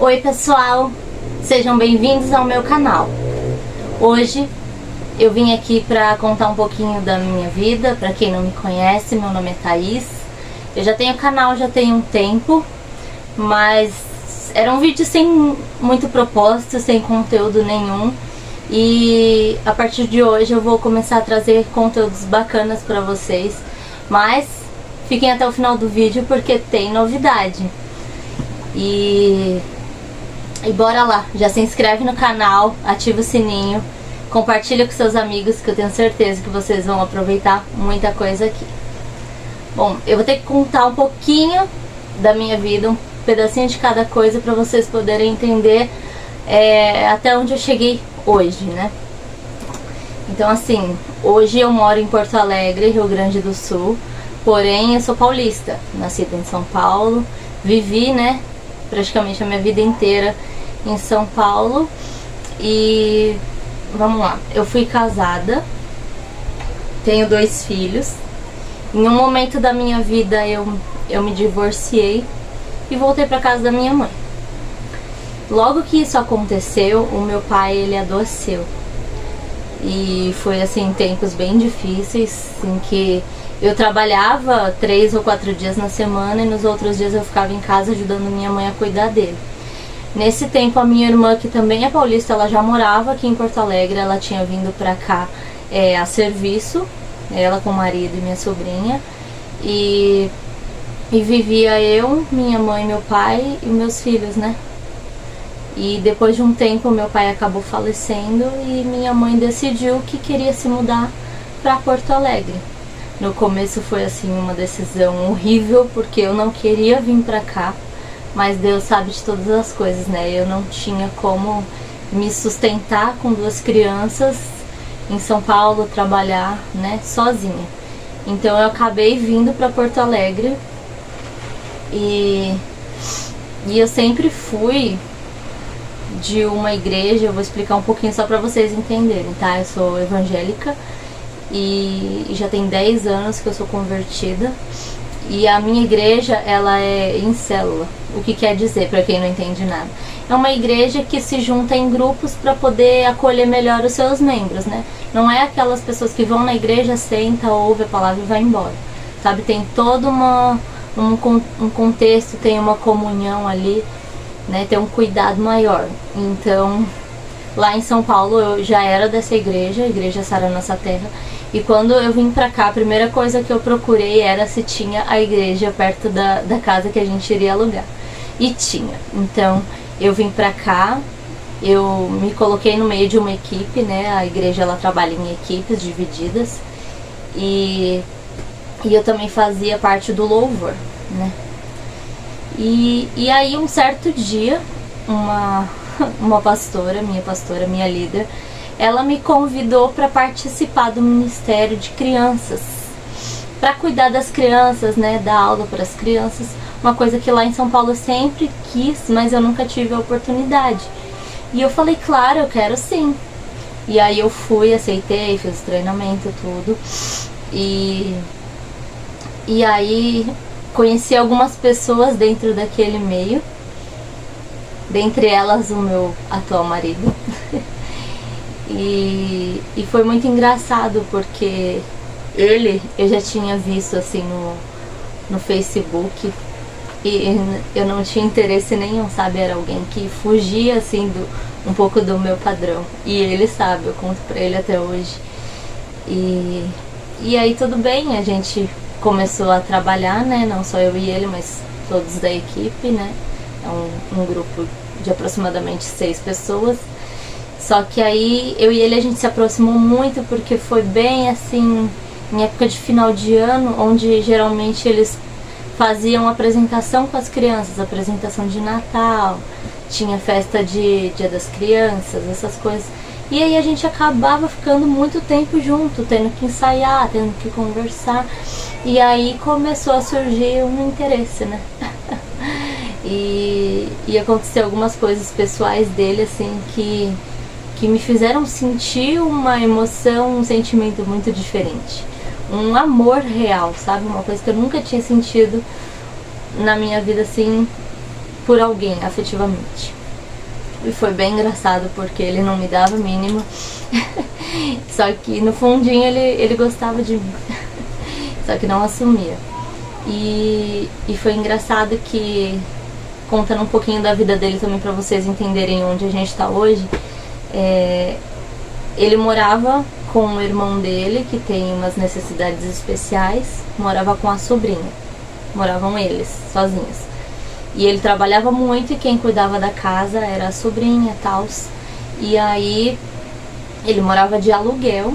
Oi pessoal, sejam bem-vindos ao meu canal. Hoje eu vim aqui para contar um pouquinho da minha vida. Para quem não me conhece, meu nome é Thaís. Eu já tenho canal já tem um tempo, mas era um vídeo sem muito propósito, sem conteúdo nenhum. E a partir de hoje eu vou começar a trazer conteúdos bacanas para vocês. Mas fiquem até o final do vídeo porque tem novidade. E bora lá, já se inscreve no canal, ativa o sininho, compartilha com seus amigos que eu tenho certeza que vocês vão aproveitar muita coisa aqui. Bom, eu vou ter que contar um pouquinho da minha vida, um pedacinho de cada coisa para vocês poderem entender até onde eu cheguei hoje, né? Então assim, hoje eu moro em Porto Alegre, Rio Grande do Sul, porém eu sou paulista, nascida em São Paulo, vivi, né, praticamente a minha vida inteira em São Paulo. E vamos lá, eu fui casada, tenho 2 filhos. Em um momento da minha vida eu me divorciei e voltei para casa da minha mãe. Logo que isso aconteceu, o meu pai ele adoeceu. E foi assim, tempos bem difíceis, em que eu trabalhava 3 ou 4 dias na semana e nos outros dias eu ficava em casa ajudando minha mãe a cuidar dele. Nesse tempo a minha irmã, que também é paulista, ela já morava aqui em Porto Alegre, ela tinha vindo pra cá a serviço, ela com o marido e minha sobrinha, e vivia eu, minha mãe, meu pai e meus filhos, né? E depois de um tempo meu pai acabou falecendo e minha mãe decidiu que queria se mudar pra Porto Alegre. No começo foi assim uma decisão horrível, porque eu não queria vir pra cá, mas Deus sabe de todas as coisas, né? Eu não tinha como me sustentar com 2 crianças em São Paulo, trabalhar, né, sozinha. Então eu acabei vindo pra Porto Alegre e eu sempre fui de uma igreja. Eu vou explicar um pouquinho só pra vocês entenderem, tá? Eu sou evangélica e já tem 10 anos que eu sou convertida. E a minha igreja, ela é em célula. O que quer dizer, para quem não entende nada? É uma igreja que se junta em grupos para poder acolher melhor os seus membros, né? Não é aquelas pessoas que vão na igreja, senta, ouve a palavra e vai embora, sabe? Tem todo um contexto, tem uma comunhão ali, né? Tem um cuidado maior. Então, lá em São Paulo eu já era dessa igreja, a Igreja Sara Nossa Terra. E quando eu vim pra cá, a primeira coisa que eu procurei era se tinha a igreja perto da casa que a gente iria alugar. E tinha. Então eu vim pra cá, eu me coloquei no meio de uma equipe, né? A igreja ela trabalha em equipes divididas. E eu também fazia parte do louvor, né? E aí um certo dia, uma pastora, minha líder, ela me convidou para participar do Ministério de Crianças, para cuidar das crianças, né, dar aula para as crianças, uma coisa que lá em São Paulo eu sempre quis, mas eu nunca tive a oportunidade. E eu falei, claro, eu quero sim. E aí eu fui, aceitei, fiz o treinamento, tudo. E aí conheci algumas pessoas dentro daquele meio, dentre elas o meu atual marido. E foi muito engraçado porque eu já tinha visto assim no Facebook e eu não tinha interesse nenhum, sabe? Era alguém que fugia assim um pouco do meu padrão. E ele sabe, eu conto pra ele até hoje. E aí tudo bem, a gente começou a trabalhar, né? Não só eu e ele, mas todos da equipe, né? É um grupo de aproximadamente 6 pessoas. Só que aí eu e ele a gente se aproximou muito porque foi bem assim, em época de final de ano, onde geralmente eles faziam apresentação com as crianças, apresentação de Natal, tinha festa de Dia das Crianças, essas coisas. E aí a gente acabava ficando muito tempo junto, tendo que ensaiar, tendo que conversar. E aí começou a surgir um interesse, né? E aconteceu algumas coisas pessoais dele assim que me fizeram sentir uma emoção, um sentimento muito diferente. Um amor real, sabe? Uma coisa que eu nunca tinha sentido na minha vida, assim, por alguém afetivamente. E foi bem engraçado porque ele não me dava a mínima. Só que no fundinho ele gostava de mim. Só que não assumia. E foi engraçado que, contando um pouquinho da vida dele também pra vocês entenderem onde a gente tá hoje, ele morava com o irmão dele, que tem umas necessidades especiais, morava com a sobrinha. Moravam eles, sozinhos. E ele trabalhava muito e quem cuidava da casa era a sobrinha e tal. E aí ele morava de aluguel.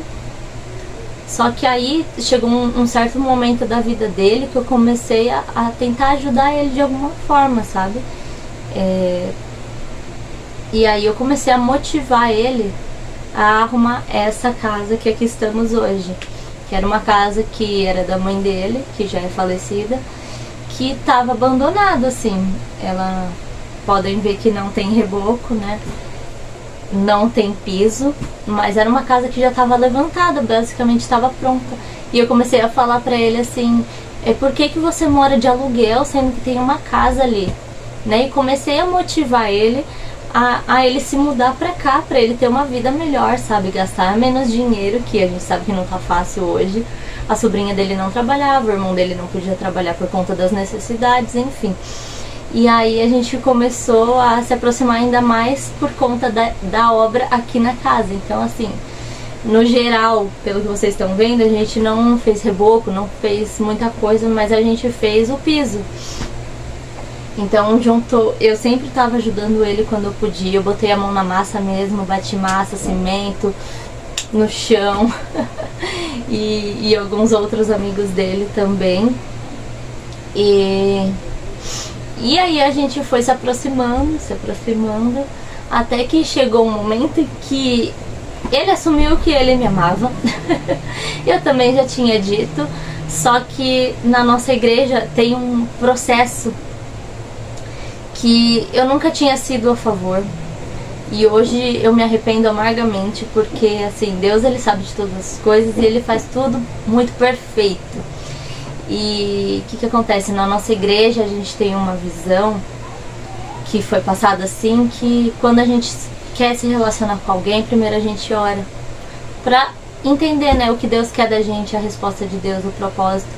Só que aí chegou um certo momento da vida dele que eu comecei a tentar ajudar ele de alguma forma, sabe? E aí eu comecei a motivar ele a arrumar essa casa que aqui estamos hoje. Que era uma casa que era da mãe dele, que já é falecida, que estava abandonada, assim. Podem ver que não tem reboco, né? Não tem piso, mas era uma casa que já estava levantada, basicamente estava pronta. E eu comecei a falar pra ele assim, por que você mora de aluguel sendo que tem uma casa ali? Né? E comecei a motivar ele a ele se mudar pra cá, pra ele ter uma vida melhor, sabe? Gastar menos dinheiro, que a gente sabe que não tá fácil hoje. A sobrinha dele não trabalhava, o irmão dele não podia trabalhar por conta das necessidades, enfim. E aí a gente começou a se aproximar ainda mais por conta da obra aqui na casa. Então, assim, no geral, pelo que vocês estão vendo, a gente não fez reboco, não fez muita coisa, mas a gente fez o piso. Então, eu sempre estava ajudando ele quando eu podia. Eu botei a mão na massa mesmo, bati massa, cimento no chão. E alguns outros amigos dele também. E aí a gente foi se aproximando, até que chegou um momento em que ele assumiu que ele me amava. Eu também já tinha dito, só que na nossa igreja tem um processo que eu nunca tinha sido a favor. E hoje eu me arrependo amargamente, porque assim, Deus ele sabe de todas as coisas e ele faz tudo muito perfeito. E o que acontece? Na nossa igreja a gente tem uma visão que foi passada assim, que quando a gente quer se relacionar com alguém, primeiro a gente ora pra entender, né, o que Deus quer da gente, a resposta de Deus, o propósito.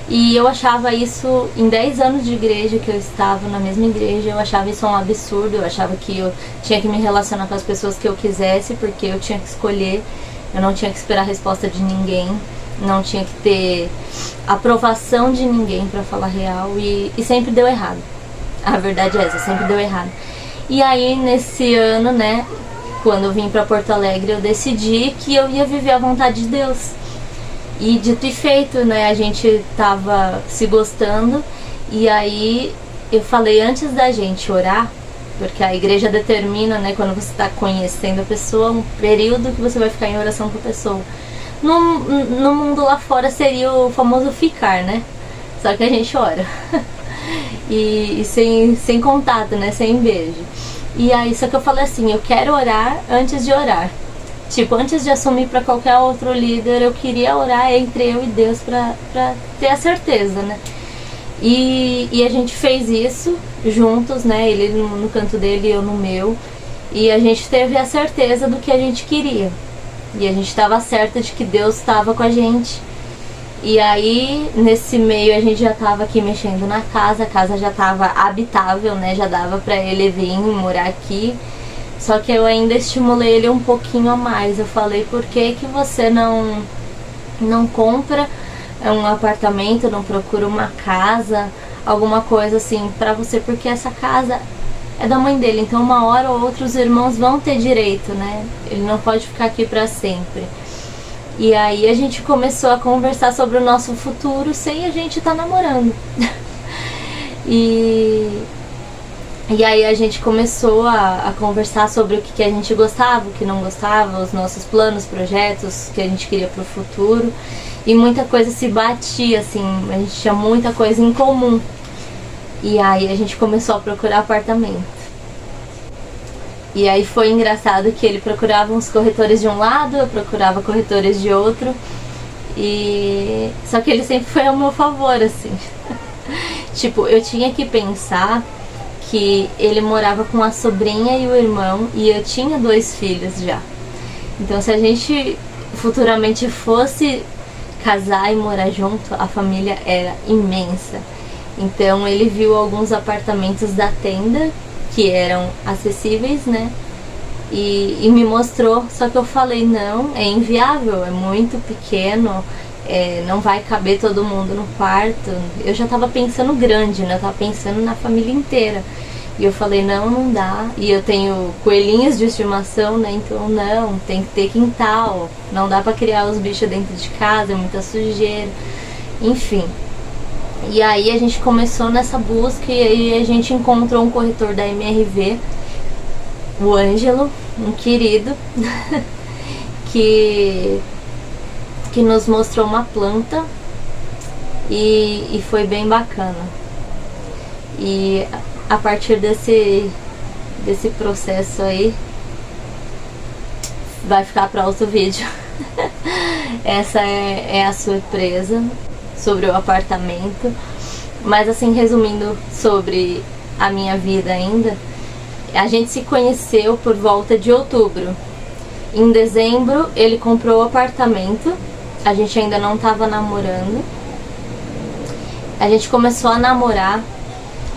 E eu achava isso, em 10 anos de igreja que eu estava na mesma igreja, eu achava isso um absurdo. Eu achava que eu tinha que me relacionar com as pessoas que eu quisesse, porque eu tinha que escolher, eu não tinha que esperar a resposta de ninguém, não tinha que ter aprovação de ninguém pra falar real, e sempre deu errado. A verdade é essa, sempre deu errado. E aí nesse ano, né, quando eu vim pra Porto Alegre, eu decidi que eu ia viver a vontade de Deus. E dito e feito, né, a gente tava se gostando. E aí eu falei, antes da gente orar, porque a igreja determina, né, quando você tá conhecendo a pessoa, um período que você vai ficar em oração com a pessoa. No mundo lá fora seria o famoso ficar, né? Só que a gente ora. e sem contato, né? Sem beijo. E aí, só que eu falei assim, eu quero orar antes de orar. Tipo, antes de assumir pra qualquer outro líder, eu queria orar entre eu e Deus pra ter a certeza, né? E a gente fez isso juntos, né? Ele no canto dele e eu no meu. E a gente teve a certeza do que a gente queria. E a gente estava certa de que Deus estava com a gente. E aí, nesse meio, a gente já estava aqui mexendo na casa. A casa já estava habitável, né? Já dava pra ele vir morar aqui. Só que eu ainda estimulei ele um pouquinho a mais. Eu falei, por que você não compra um apartamento, não procura uma casa, alguma coisa assim pra você? Porque essa casa é da mãe dele, então uma hora ou outra os irmãos vão ter direito, né? Ele não pode ficar aqui pra sempre. E aí a gente começou a conversar sobre o nosso futuro sem a gente estar namorando. E aí a gente começou a conversar sobre o que a gente gostava, o que não gostava, os nossos planos, projetos que a gente queria pro futuro. E muita coisa se batia, assim, a gente tinha muita coisa em comum. E aí a gente começou a procurar apartamento. E aí foi engraçado que ele procurava uns corretores de um lado, eu procurava corretores de outro. Só que ele sempre foi ao meu favor, assim. Tipo, eu tinha que pensar que ele morava com a sobrinha e o irmão, e eu tinha 2 filhos já. Então, se a gente futuramente fosse casar e morar junto, a família era imensa. Então ele viu alguns apartamentos da tenda que eram acessíveis, né? E me mostrou, só que eu falei, não, é inviável, é muito pequeno, não vai caber todo mundo no quarto. Eu já tava pensando grande, né? Eu tava pensando na família inteira. E eu falei, não, não dá. E eu tenho coelhinhos de estimação, né? Então não, tem que ter quintal. Não dá pra criar os bichos dentro de casa, é muita sujeira. Enfim. E aí a gente começou nessa busca e aí a gente encontrou um corretor da MRV, o Ângelo, um querido, que nos mostrou uma planta e foi bem bacana. E a partir desse processo aí, vai ficar para outro vídeo. Essa é a surpresa sobre o apartamento. Mas assim, resumindo sobre a minha vida ainda, a gente se conheceu por volta de outubro. Em dezembro ele comprou o apartamento, a gente ainda não estava namorando. A gente começou a namorar.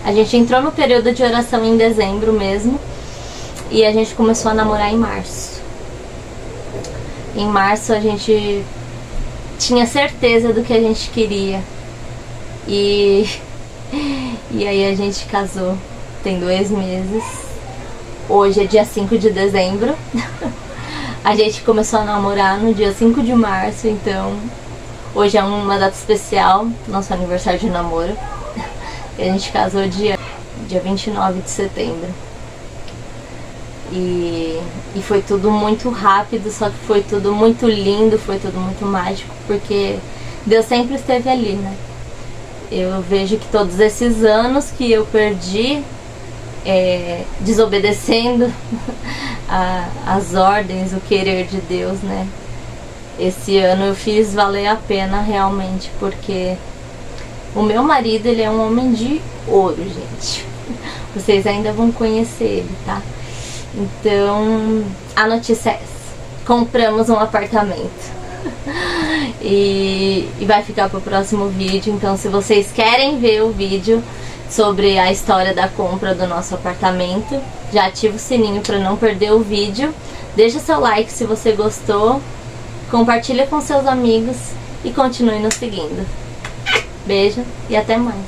A gente entrou no período de oração em dezembro mesmo. E a gente começou a namorar em março. Em março a gente tinha certeza do que a gente queria. E aí a gente casou. Tem 2 meses. Hoje é dia 5 de dezembro. A gente começou a namorar no dia 5 de março. Então hoje é uma data especial, nosso aniversário de namoro. A gente casou dia 29 de setembro. E foi tudo muito rápido, só que foi tudo muito lindo, foi tudo muito mágico, porque Deus sempre esteve ali, né? Eu vejo que todos esses anos que eu perdi desobedecendo as ordens, o querer de Deus, né? Esse ano eu fiz valer a pena realmente, porque o meu marido, ele é um homem de ouro, gente. Vocês ainda vão conhecer ele, tá? Então, a notícia é essa. Compramos um apartamento. E vai ficar pro próximo vídeo. Então, se vocês querem ver o vídeo sobre a história da compra do nosso apartamento, já ativa o sininho para não perder o vídeo. Deixa seu like se você gostou. Compartilha com seus amigos e continue nos seguindo. Beijo e até mais.